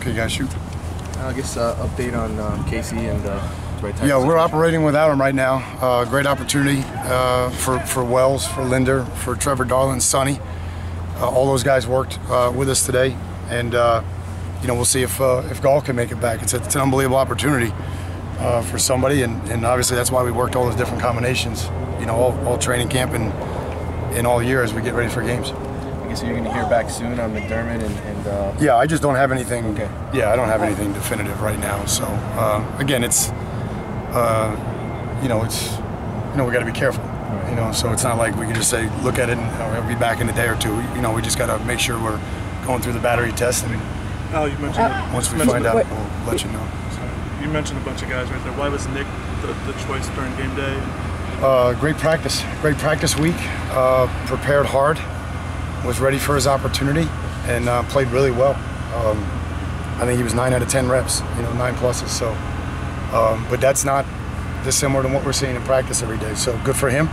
Okay, guys, shoot. I guess update on Casey and right time. Yeah, we're operating without him right now. Great opportunity for Wells, for Linder, for Trevor Darling, Sonny. All those guys worked with us today, and you know, we'll see if Gall can make it back. It's an unbelievable opportunity for somebody, and obviously that's why we worked all those different combinations. You know, all training camp and all year as we get ready for games. I guess you're going to hear back soon on McDermott and yeah, I just don't have anything. Okay. Yeah, I don't have anything definitive right now. So again, it's you know, we got to be careful. Right. You know, so it's not like we can just say look at it and he'll be back in a day or two. You know, we just got to make sure we're going through the battery test, and you mentioned once we find out, we'll let you know. You mentioned a bunch of guys right there. Why was Nick the choice during game day? Great practice week. Prepared hard, was ready for his opportunity, and played really well. I think he was 9 out of 10 reps, you know, 9 pluses. So, but that's not dissimilar to what we're seeing in practice every day. So good for him,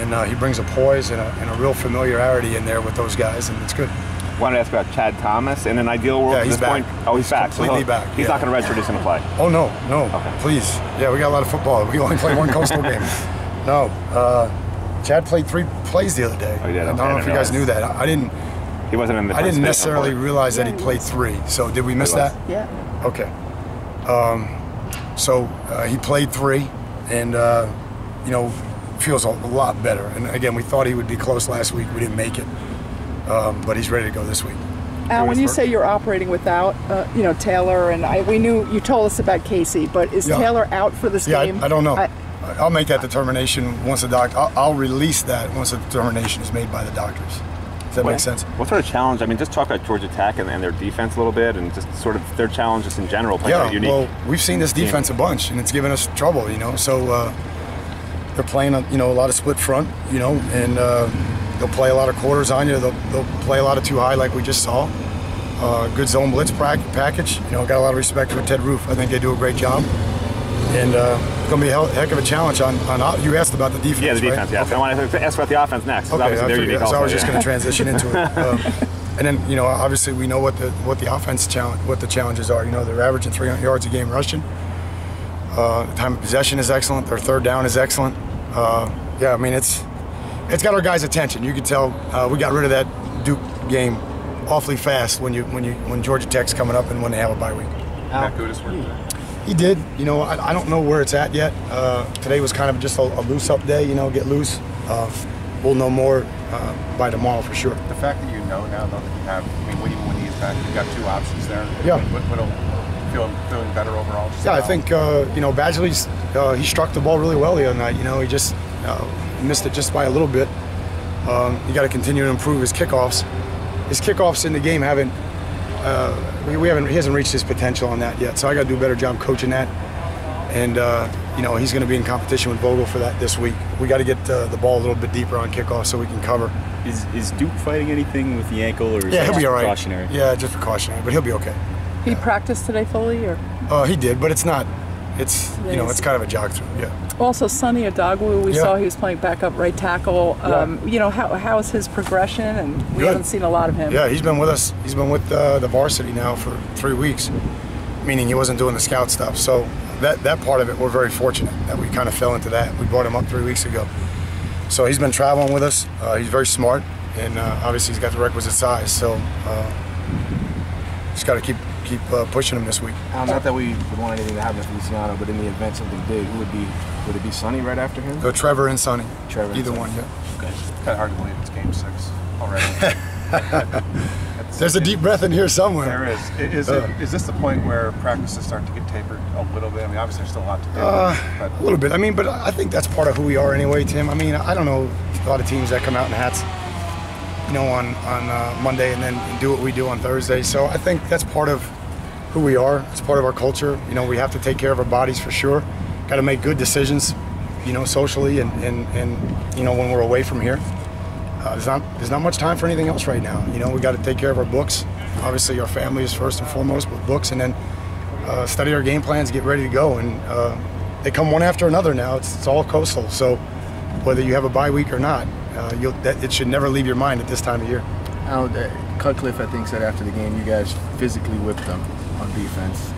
and he brings a poise and a real familiarity in there with those guys, and it's good. I wanted to ask about Chad Thomas. In an ideal world at this point, he's back. Completely back. He's not going to redshirt. He's going to play. Oh no. Okay. Please. Yeah, we got a lot of football. We only played one Coastal game. No. Chad played 3 plays the other day. Oh, he did? I don't know if you guys knew that. I didn't. He wasn't in the. I didn't necessarily realize that he played 3. So did we miss that? Yeah. Okay. So he played 3, and you know, feels a lot better. And again, we thought he would be close last week. We didn't make it, but he's ready to go this week. Al, when you say you're operating without, you know, Taylor, and we knew you told us about Casey, but is Taylor out for this game? I don't know. I'll make that determination once the doctor. I'll release that once the determination is made by the doctors. Does that make sense? What sort of challenge? I mean, just talk about Georgia Tech and their defense a little bit, and just sort of their challenges in general. Playing unique. Well, we've seen this defense a bunch, and it's given us trouble. You know, so they're playing a lot of split front. You know, and they'll play a lot of quarters on you. They'll play a lot of too high, like we just saw. Good zone blitz package. You know, got a lot of respect for Ted Roof. I think they do a great job. And it's going to be a heck of a challenge on you asked about the defense, Yeah, the defense, right? yeah. Okay. So I want to ask about the offense next. Okay, I was just going to transition into it. And then, you know, obviously we know what the offense challenge, what the challenges are. You know, they're averaging 300 yards a game rushing. Time of possession is excellent. Their third down is excellent. Yeah, I mean, it's got our guys' attention. You can tell we got rid of that Duke game awfully fast when Georgia Tech's coming up and when they have a bye week. He did. You know, I don't know where it's at yet. Today was kind of just a loose-up day, you know, get loose. We'll know more by tomorrow for sure. The fact that you know now, though, that you have, I mean, even when he's back, you've got 2 options there. Yeah. Feeling better overall? Yeah, I think, you know, Badgley's, he struck the ball really well the other night. You know, he just missed it just by a little bit. You got to continue to improve his kickoffs. His kickoffs in the game haven't, he hasn't reached his potential on that yet, so I got to do a better job coaching that. And you know, he's going to be in competition with Vogel for that this week. We got to get the ball a little bit deeper on kickoff so we can cover. Is Duke fighting anything with the ankle, or is he'll be all right. Precautionary? Yeah, just precautionary, but he'll be okay. He practiced today fully, or? He did, but it's not. It's you know, it's kind of a jog through. Yeah. Also, Sonny Adogwu, we saw he was playing backup right tackle. You know, how is his progression? And we haven't seen a lot of him. Yeah, he's been with us. He's been with the varsity now for 3 weeks, meaning he wasn't doing the scout stuff. So that part of it, we're very fortunate that we kind of fell into that. We brought him up 3 weeks ago. So he's been traveling with us. He's very smart, and obviously he's got the requisite size. So just got to keep pushing him this week. Not that we would want anything to happen to Feliciano, but in the event something did, would it be Sonny right after him? Go Trevor and Sonny. Trevor. Either one, yeah. Okay. It's kind of hard to believe it's game 6 already. There's a deep breath in here somewhere. There is. Is this the point where practices start to get tapered a little bit? I mean, obviously there's still a lot to do. A little bit. I mean, but I think that's part of who we are anyway, Tim. I mean, I don't know a lot of teams that come out in hats, you know, on Monday and then do what we do on Thursday. So I think that's part of who we are. It's part of our culture. You know, we have to take care of our bodies for sure. Got to make good decisions, you know, socially and you know, when we're away from here. There's not much time for anything else right now. You know, we got to take care of our books. Obviously, our family is first and foremost with books, and then study our game plans, get ready to go. And they come one after another now. It's all Coastal. So whether you have a bye week or not, it should never leave your mind at this time of year. Cutcliffe, I think, said after the game, you guys physically whipped them on defense.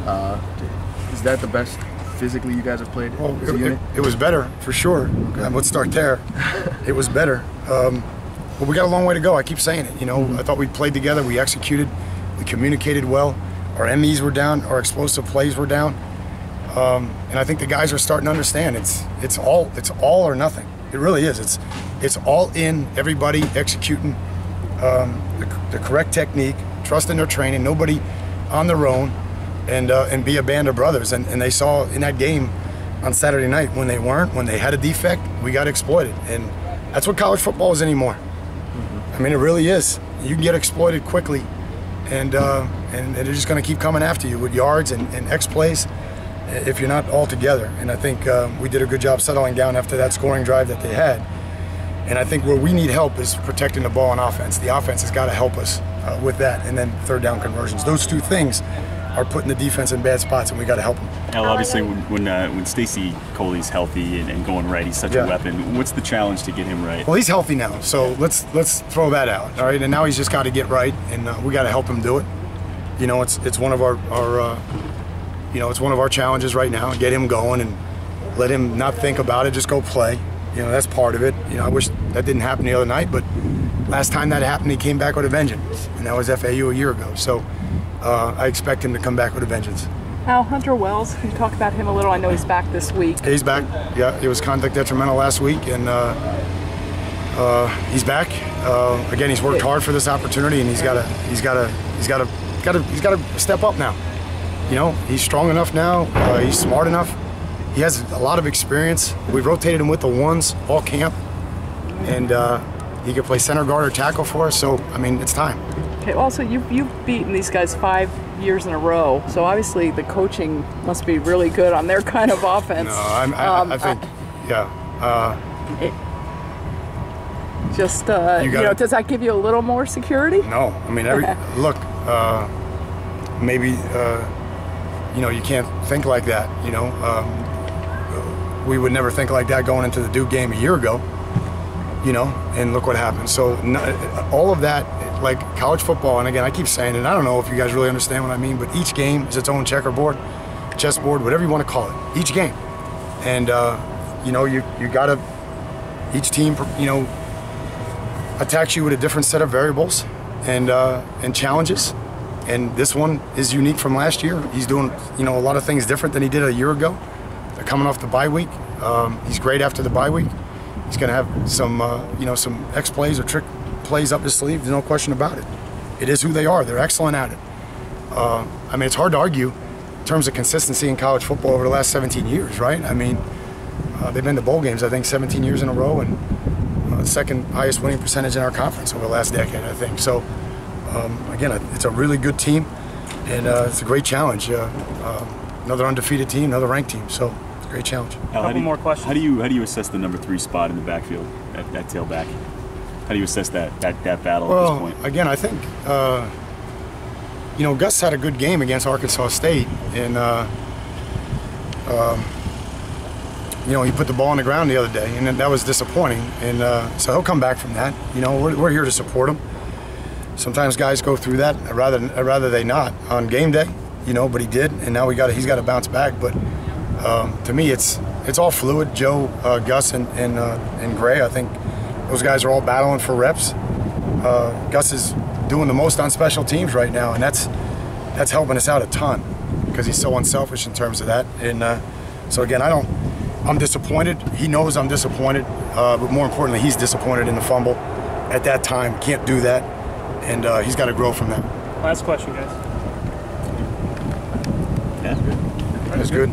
Is that the best physically you guys have played as a unit? It was better, for sure. Okay. Let's start there. It was better. But we got a long way to go. I keep saying it. You know, I thought we played together. We executed. We communicated well. Our MEs were down. Our explosive plays were down. And I think the guys are starting to understand it's all or nothing. It really is. It's all in, everybody executing the correct technique, trusting their training, nobody on their own, and be a band of brothers. And they saw in that game on Saturday night when they weren't, when they had a defect, we got exploited. And that's what college football is anymore. I mean, it really is. You can get exploited quickly, and they're just going to keep coming after you with yards and X plays if you're not all together. And I think we did a good job settling down after that scoring drive that they had. And I think where we need help is protecting the ball on offense. The offense has got to help us with that, and then third down conversions. Those two things are putting the defense in bad spots, and we got to help them. Now, obviously, when Stacey Coley's healthy and going right, he's such a weapon. What's the challenge to get him right? Well, he's healthy now, so let's throw that out. All right, and now he's just got to get right, and we got to help him do it. You know, it's one of our it's one of our challenges right now. Get him going and let him not think about it, just go play. You know, that's part of it. You know, I wish that didn't happen the other night, but last time that happened, he came back with a vengeance, and that was FAU a year ago. So I expect him to come back with a vengeance. Now, Hunter Wells, can you talk about him a little? I know he's back this week. He's back. Yeah, he was conduct detrimental last week, and he's back. Again, he's worked hard for this opportunity, and he's got to step up now. You know, he's strong enough now. He's smart enough. He has a lot of experience. We've rotated him with the ones all camp, and he could play center guard or tackle for us. So, I mean, it's time. Okay. Also, you've beaten these guys 5 years in a row. So obviously, the coaching must be really good on their kind of offense. No, I think, does that give you a little more security? No, I mean, look, maybe you can't think like that. You know. We would never think like that going into the Duke game a year ago, you know, and look what happened. So all of that, like college football, and again, I keep saying it, I don't know if you guys really understand what I mean, but each game is its own checkerboard, chessboard, whatever you want to call it, each game. And, you got to, each team, attacks you with a different set of variables and challenges. And this one is unique from last year. He's doing, a lot of things different than he did a year ago. They're coming off the bye week. He's great after the bye week. He's going to have some X plays or trick plays up his sleeve. There's no question about it. It is who they are. They're excellent at it. I mean, it's hard to argue in terms of consistency in college football over the last 17 years, right? I mean, they've been to bowl games, I think, 17 years in a row, and second highest winning percentage in our conference over the last decade, I think. So, again, it's a really good team, and it's a great challenge. Another undefeated team, another ranked team. So it's a great challenge. Couple more questions. How do you assess the number 3 spot in the backfield at tailback? How do you assess that battle at this point? Again, I think Gus had a good game against Arkansas State, and he put the ball on the ground the other day, and that was disappointing. And so he'll come back from that. We're here to support him. Sometimes guys go through that. I'd rather they not on game day. But he did, and now he's got to bounce back. But to me, it's all fluid. Joe, Gus, and Gray, I think those guys are all battling for reps. Gus is doing the most on special teams right now, and that's helping us out a ton because he's so unselfish in terms of that. And so again, I'm disappointed. He knows I'm disappointed, but more importantly, he's disappointed in the fumble at that time. Can't do that, and he's got to grow from that. Last question, guys. Yeah. That's good.